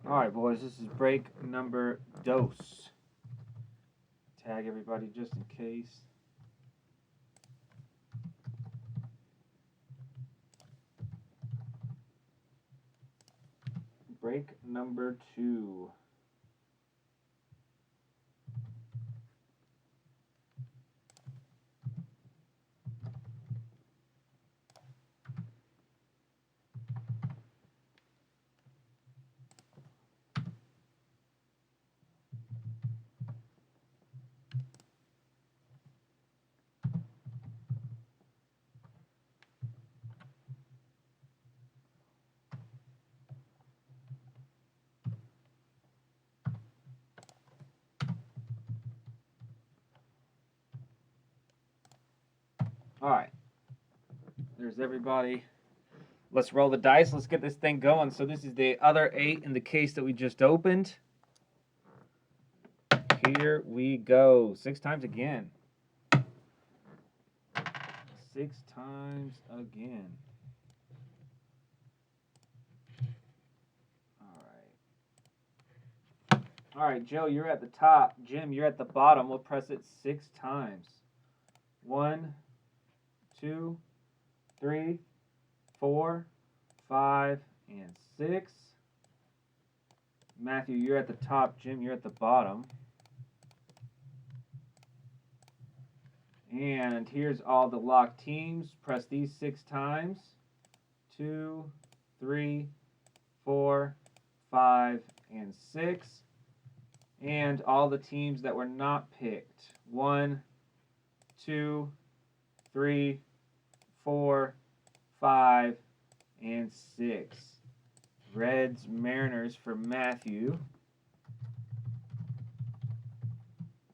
All right, boys, this is break number dos. Tag everybody just in case. Break number 2. All right, there's everybody. Let's roll the dice. Let's get this thing going. So this is the other 8 in the case that we just opened. Here we go. 6 times again. 6 times again. All right, Joe, you're at the top. Jim, you're at the bottom. We'll press it 6 times. 1, 2, 3, 4, 5, and 6. Matthew, you're at the top. Jim, you're at the bottom. And here's all the locked teams. Press these 6 times. 2, 3, 4, 5, and 6. And all the teams that were not picked. 1, 2, 3, 4, 5, and 6. Reds, Mariners for Matthew.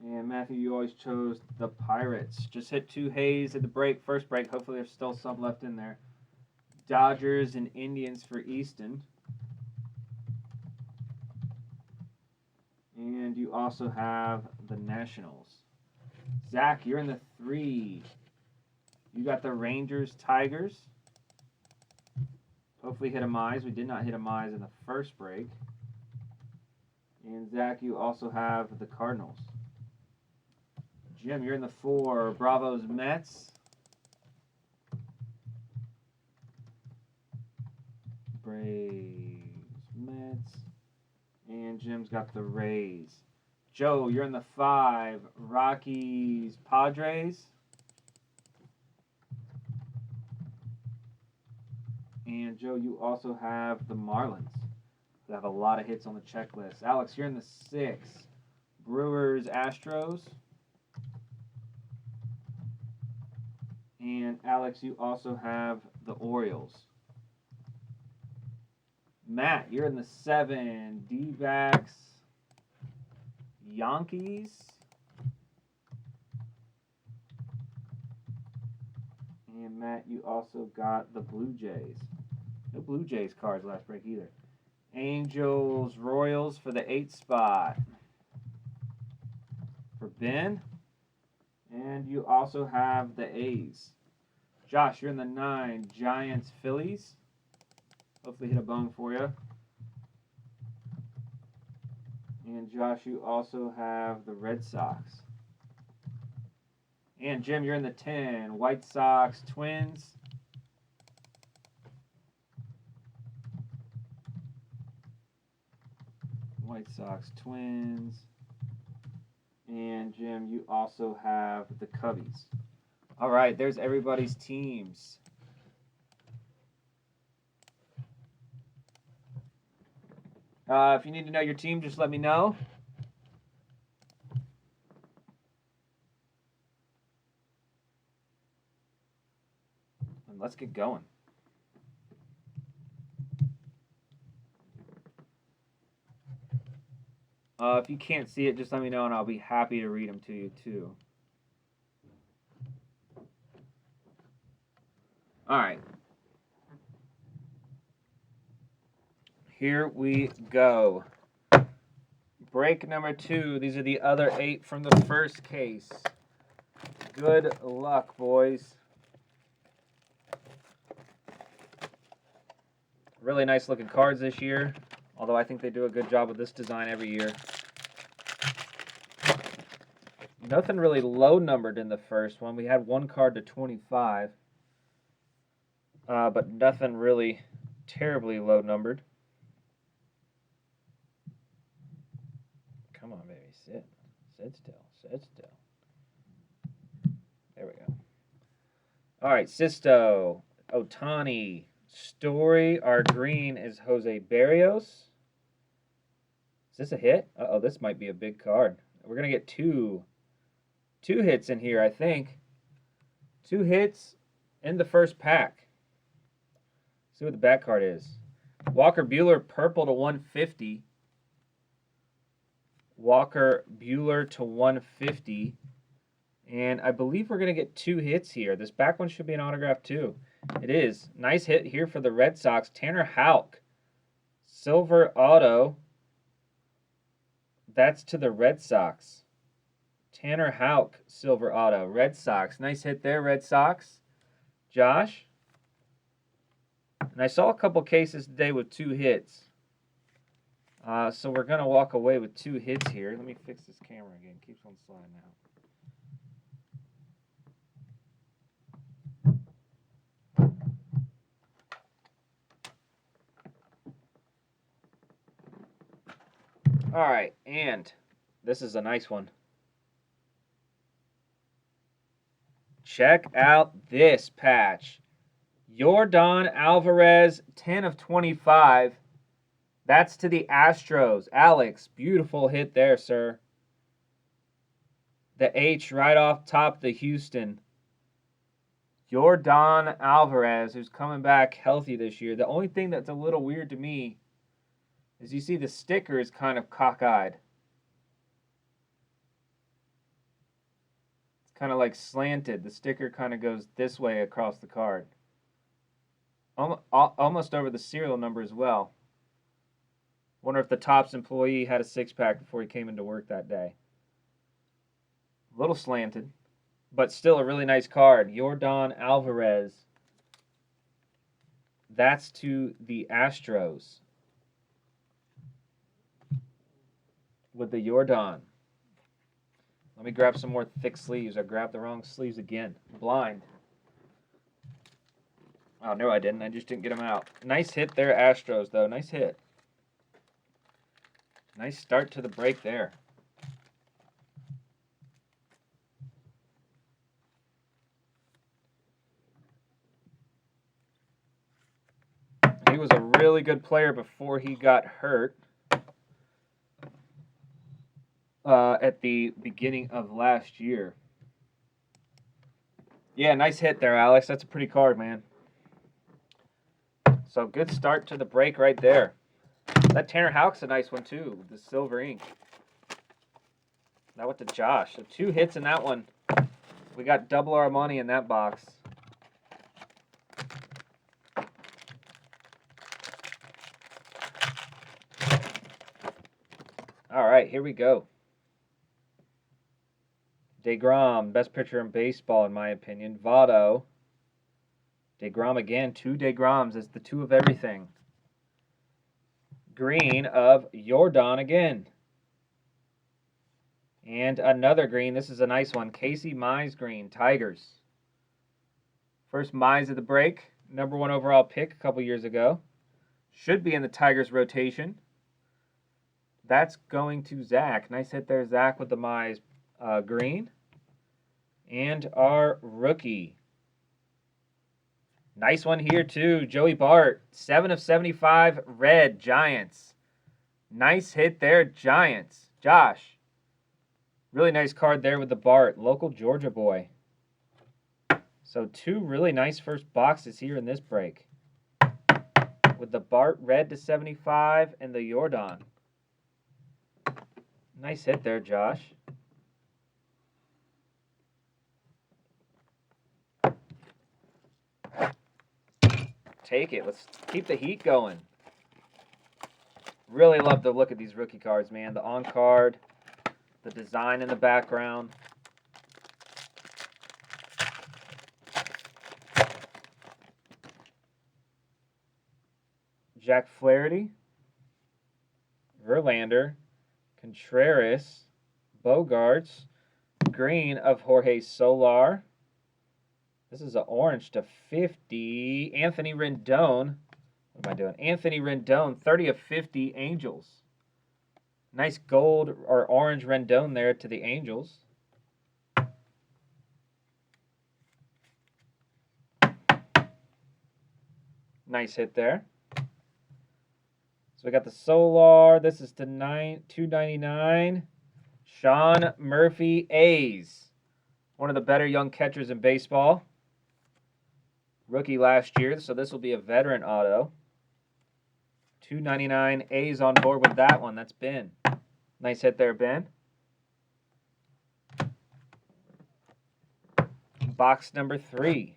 And Matthew, you always chose the Pirates. Just hit 2 hays at the break, first break. Hopefully there's still some left in there. Dodgers and Indians for Easton. And you also have the Nationals. Zach, you're in the 3. You got the Rangers, Tigers. Hopefully hit a Mize. We did not hit a Mize in the first break. And Zach, you also have the Cardinals. Jim, you're in the 4. Bravos, Mets. Braves, Mets. And Jim's got the Rays. Joe, you're in the 5. Rockies, Padres. And Joe, you also have the Marlins. They have a lot of hits on the checklist. Alex, you're in the 6. Brewers, Astros. And Alex, you also have the Orioles. Matt, you're in the 7. D-backs, Yankees. And Matt, you also got the Blue Jays. No Blue Jays cards last break either. Angels, Royals for the 8 spot. For Ben. And you also have the A's. Josh, you're in the 9. Giants, Phillies. Hopefully hit a bone for you. And Josh, you also have the Red Sox. And Jim, you're in the 10. White Sox, Twins. White Sox, Twins. And Jim, you also have the Cubbies. All right, there's everybody's teams. If you need to know your team, just let me know. And let's get going. If you can't see it, just let me know and I'll be happy to read them to you too. All right. Here we go. Break number 2. These are the other 8 from the first case. Good luck, boys. Really nice looking cards this year. Although I think they do a good job with this design every year. Nothing really low numbered in the first one. We had one card to 25. But nothing really terribly low numbered. Come on, baby. Sit. Sit still. Sit still. There we go. All right, Sisto, Otani, Story. Our green is Jose Barrios. Is this a hit? Uh-oh, this might be a big card. We're going to get two hits in here, I think. 2 hits in the first pack. See what the back card is. Walker Buehler, purple to 150. Walker Buehler to 150. And I believe we're going to get 2 hits here. This back one should be an autograph too. It is. Nice hit here for the Red Sox. Tanner Houck. Silver auto. That's to the Red Sox. Tanner Houck, silver auto. Red Sox. Nice hit there, Red Sox. Josh. And I saw a couple cases today with 2 hits. So we're going to walk away with 2 hits here. Let me fix this camera again. Keeps on sliding out. All right, and this is a nice one. Check out this patch. Yordan Alvarez, 10 of 25. That's to the Astros. Alex, beautiful hit there, sir. The H right off top, the Houston. Yordan Alvarez, who's coming back healthy this year. The only thing that's a little weird to me is you see the sticker is kind of cockeyed. It's kind of like slanted. The sticker kind of goes this way across the card. Almost over the serial number as well. Wonder if the Topps employee had a 6-pack before he came into work that day. A little slanted, but still a really nice card. Yordan Alvarez. That's to the Astros. With the Yordan. Let me grab some more thick sleeves. I grabbed the wrong sleeves again. Blind. Oh, no, I didn't. I just didn't get them out. Nice hit there, Astros, though. Nice hit. Nice start to the break there. He was a really good player before he got hurt. At the beginning of last year. Yeah, nice hit there, Alex. That's a pretty card, man. So good start to the break right there. That Tanner Houck's a nice one too, with the silver ink. That went to Josh. So 2 hits in that one. We got double our money in that box. All right, here we go. DeGrom, best pitcher in baseball, in my opinion. Votto. DeGrom again. 2 DeGroms. It's the 2 of everything. Green of Yordan again. And another green. This is a nice one. Casey Mize green. Tigers. First Mize of the break. Number 1 overall pick a couple years ago. Should be in the Tigers rotation. That's going to Zach. Nice hit there, Zach, with the Mize green. And our rookie. Nice one here, too. Joey Bart. 7 of 75, red, Giants. Nice hit there, Giants. Josh. Really nice card there with the Bart. Local Georgia boy. So 2 really nice first boxes here in this break. With the Bart red to 75 and the Yordan. Nice hit there, Josh. Take it. Let's keep the heat going. Really love the look of these rookie cards, man. The on-card, the design in the background. Jack Flaherty. Verlander, Contreras, Bogarts, green of Jorge Solar. This is an orange to 50. Anthony Rendon. What am I doing? Anthony Rendon, 30 of 50 Angels. Nice gold or orange Rendon there to the Angels. Nice hit there. So we got the Solar. This is to 299. Sean Murphy, A's. One of the better young catchers in baseball. Rookie last year, so this will be a veteran auto. 299 A's on board with that one. That's Ben. Nice hit there, Ben. Box number 3.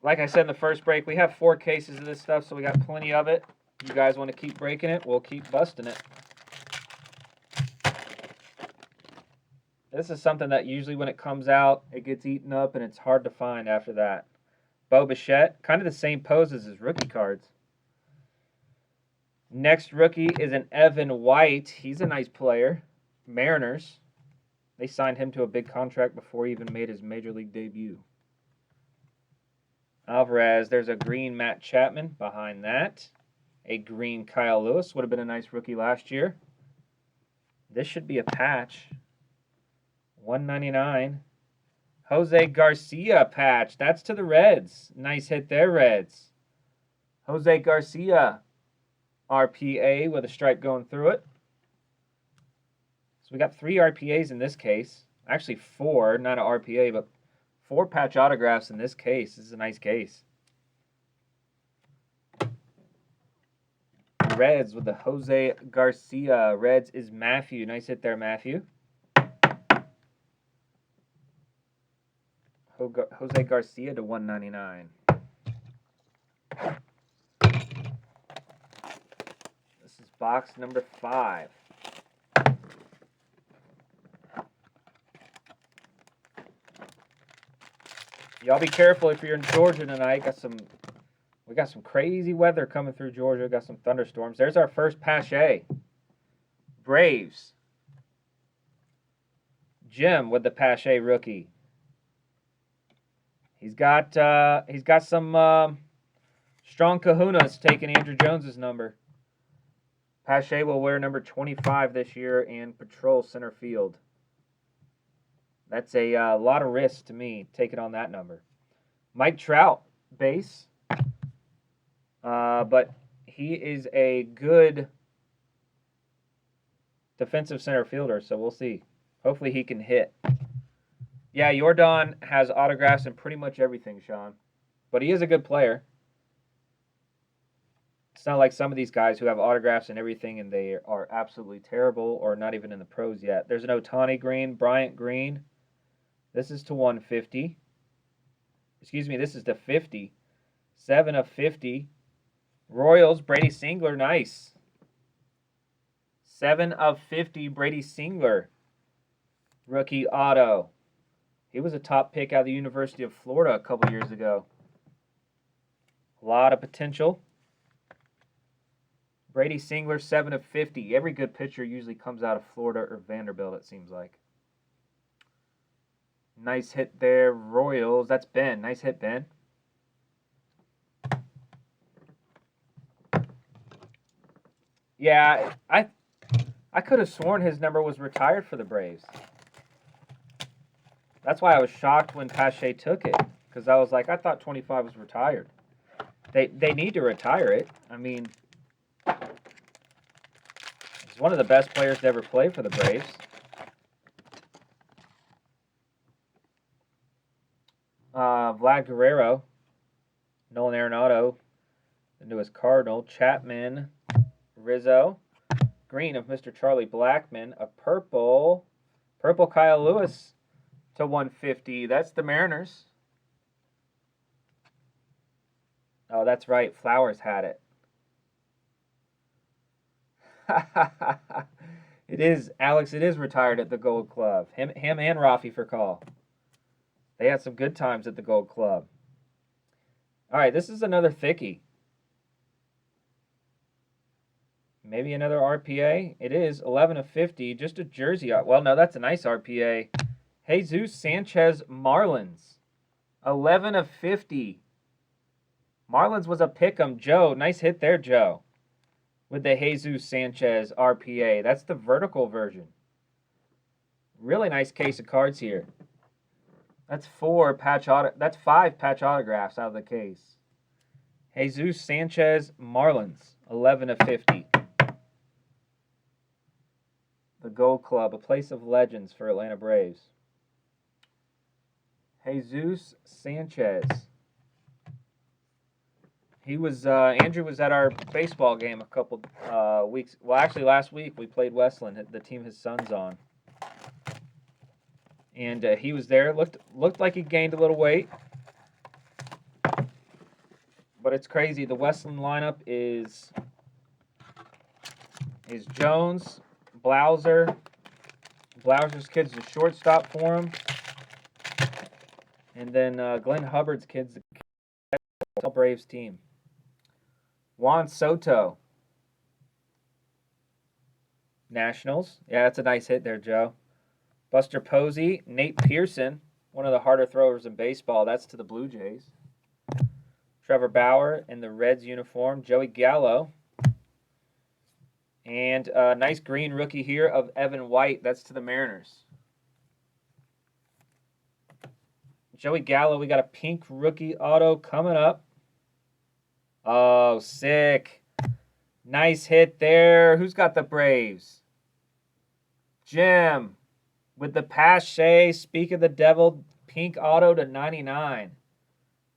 Like I said in the first break, we have 4 cases of this stuff, so we got plenty of it. If you guys want to keep breaking it, we'll keep busting it. This is something that usually when it comes out, it gets eaten up and it's hard to find after that. Bo Bichette, kind of the same pose as his rookie cards. Next rookie is an Evan White. He's a nice player. Mariners. They signed him to a big contract before he even made his Major League debut. Alvarez, there's a green Matt Chapman behind that. A green Kyle Lewis. Would have been a nice rookie last year. This should be a patch. 199. Jose Garcia patch. That's to the Reds. Nice hit there, Reds. Jose Garcia. RPA with a stripe going through it. So we got 3 RPAs in this case. Actually 4, not an RPA, but 4 patch autographs in this case. This is a nice case. Reds with the Jose Garcia. Reds is Matthew. Nice hit there, Matthew. Jose Garcia to 199. This is box number 5. Y'all be careful if you're in Georgia tonight. We got some crazy weather coming through Georgia. Got some thunderstorms. There's our first Pache. Braves. Jim with the Pache rookie. He's got some strong kahunas taking Andrew Jones's number. Pache will wear number 25 this year and patrol center field. That's a lot of risk to me, taking on that number. Mike Trout, base. But he is a good defensive center fielder, so we'll see. Hopefully he can hit. Yeah, Jordan has autographs in pretty much everything, Sean. But he is a good player. It's not like some of these guys who have autographs and everything and they are absolutely terrible or not even in the pros yet. There's an Ohtani green, Bryant green. This is to 150. Excuse me, this is to 50. 7 of 50. Royals, Brady Singler, nice. 7 of 50, Brady Singler. Rookie auto. He was a top pick out of the University of Florida a couple years ago. A lot of potential. Brady Singler, 7 of 50. Every good pitcher usually comes out of Florida or Vanderbilt, it seems like. Nice hit there, Royals. That's Ben. Nice hit, Ben. Yeah, I could have sworn his number was retired for the Braves. That's why I was shocked when Pache took it, because I was like, I thought 25 was retired. They need to retire it. I mean, he's one of the best players to ever play for the Braves. Vlad Guerrero, Nolan Arenado, the newest Cardinal, Chapman, Rizzo, green of Mr. Charlie Blackmon, a purple Kyle Lewis to 150. That's the Mariners. Oh, that's right. Flowers had it. It is, Alex, it is retired at the Gold Club. Him and Rafi for call. They had some good times at the Gold Club. All right, this is another thickie. Maybe another RPA. It is 11 of 50. Just a jersey. Well, no, that's a nice RPA. Jesus Sanchez Marlins. 11 of 50. Marlins was a pick'em. Joe, nice hit there, Joe. With the Jesus Sanchez RPA. That's the vertical version. Really nice case of cards here. That's 5 patch autographs out of the case. Jesus Sanchez Marlins. 11 of 50. The Gold Club, a place of legends for Atlanta Braves. Jesus Sanchez. He was Andrew was at our baseball game a couple weeks. Well, actually, last week we played Westland, the team his son's on, and he was there. Looked like he gained a little weight, but it's crazy. The Westland lineup is Jones, Blauser. Blauser's kid's the shortstop for him, and then Glenn Hubbard's kid's the Braves team. Juan Soto. Nationals. Yeah, that's a nice hit there, Joe. Buster Posey. Nate Pearson, one of the harder throwers in baseball. That's to the Blue Jays. Trevor Bauer in the Reds uniform. Joey Gallo. And a nice green rookie here of Evan White. That's to the Mariners. Joey Gallo, we got a pink rookie auto coming up. Oh, sick. Nice hit there. Who's got the Braves? Jim with the Pache, Speak of the Devil, pink auto to 99.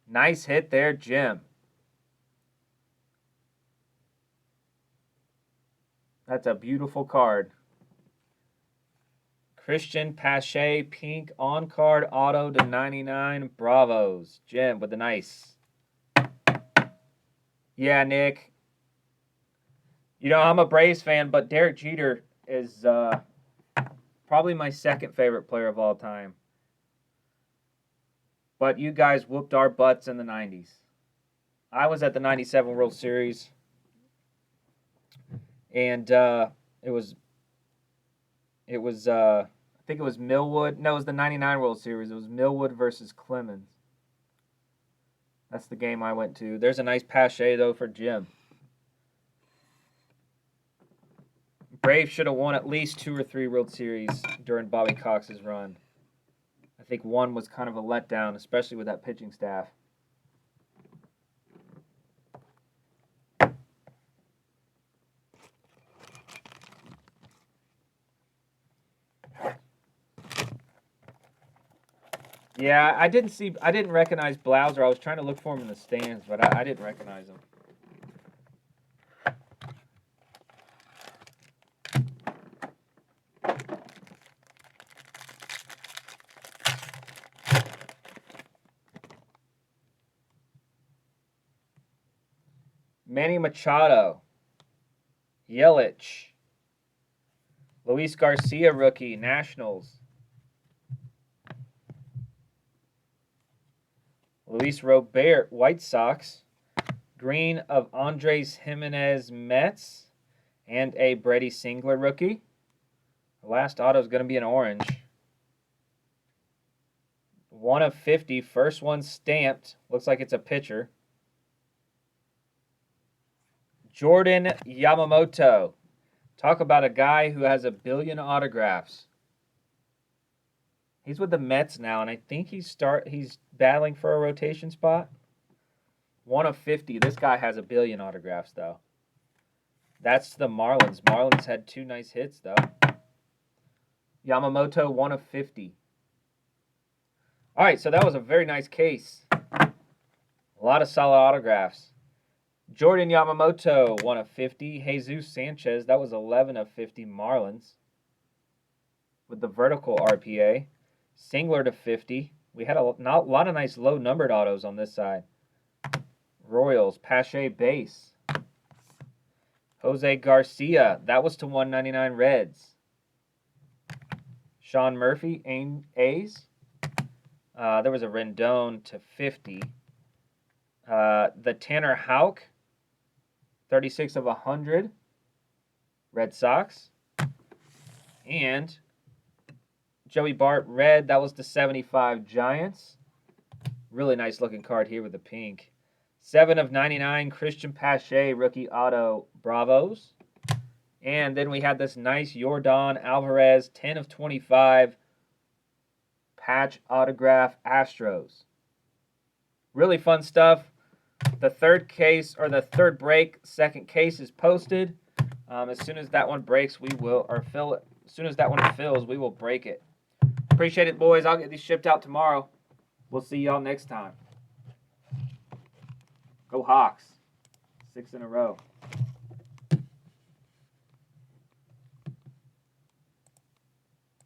Nice hit there, Jim. That's a beautiful card. Christian Pache, pink on-card auto to 99. Bravos. Jim with the nice. Yeah, Nick. You know, I'm a Braves fan, but Derek Jeter is probably my second favorite player of all time. But you guys whooped our butts in the 90s. I was at the 97 World Series, and it was I think it was Millwood. No, it was the 99 World Series. It was Millwood versus Clemens. That's the game I went to. There's a nice Pache, though, for Jim. Braves should have won at least 2 or 3 World Series during Bobby Cox's run. I think one was kind of a letdown, especially with that pitching staff. Yeah, I didn't recognize Blauser. I was trying to look for him in the stands, but I didn't recognize him. Manny Machado. Yelich. Luis Garcia, rookie, Nationals. Luis Robert, White Sox. Green of Andres Jimenez, Mets. And a Brady Singler rookie. The last auto is going to be an orange. 1 of 50. First one stamped. Looks like it's a pitcher. Jordan Yamamoto. Talk about a guy who has 1 billion autographs. He's with the Mets now, and I think he's battling for a rotation spot. 1 of 50. This guy has 1 billion autographs, though. That's the Marlins. Marlins had 2 nice hits, though. Yamamoto, 1 of 50. All right, so that was a very nice case. A lot of solid autographs. Jordan Yamamoto, 1 of 50. Jesus Sanchez, that was 11 of 50 Marlins. With the vertical RPA. Singler to 50. We had a lot of nice low-numbered autos on this side. Royals, Pache base. Jose Garcia, that was to 199 Reds. Sean Murphy, A's. There was a Rendon to 50. The Tanner Houck, 36 of 100. Red Sox. And Joey Bart, red. That was the 75 Giants. Really nice looking card here with the pink. 7 of 99, Christian Pache, rookie auto, Bravos. And then we had this nice Yordan Alvarez, 10 of 25, patch autograph, Astros. Really fun stuff. The third case, or the third break, second case is posted. As soon as that one breaks, we will, or fill it. As soon as that one fills, we will break it. Appreciate it, boys. I'll get these shipped out tomorrow. We'll see y'all next time. Go Hawks. 6 in a row.